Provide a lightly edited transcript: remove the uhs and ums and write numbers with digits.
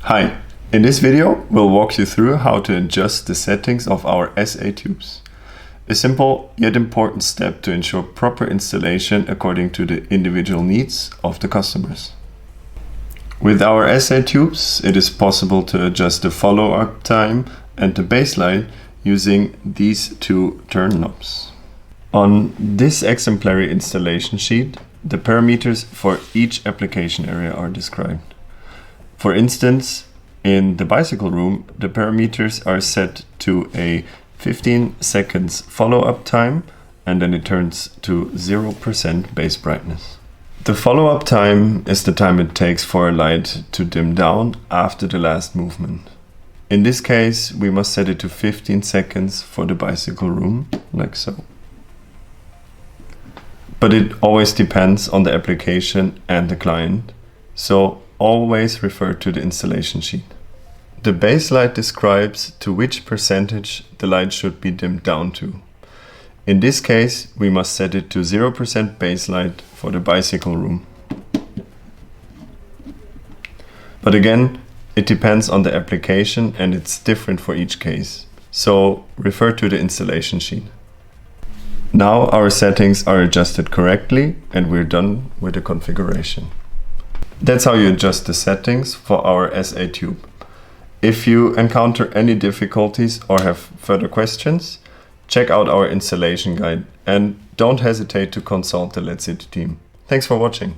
Hi, in this video we'll walk you through how to adjust the settings of our SA tubes. A simple yet important step to ensure proper installation according to the individual needs of the customers. With our SA tubes it is possible to adjust the follow-up time and the baseline using these two turn knobs. On this exemplary installation sheet, the parameters for each application area are described. For instance, in the bicycle room, the parameters are set to a 15 seconds follow-up time and then it turns to 0% base brightness. The follow-up time is the time it takes for a light to dim down after the last movement. In this case, we must set it to 15 seconds for the bicycle room, like so. But it always depends on the application and the client, so always refer to the installation sheet. The base light describes to which percentage the light should be dimmed down to. In this case, we must set it to 0% base light for the bicycle room. But again, it depends on the application and it's different for each case, so refer to the installation sheet. Now our settings are adjusted correctly and we're done with the configuration. That's how you adjust the settings for our SA tube. If you encounter any difficulties or have further questions, check out our installation guide and don't hesitate to consult the LEDCity team. Thanks for watching.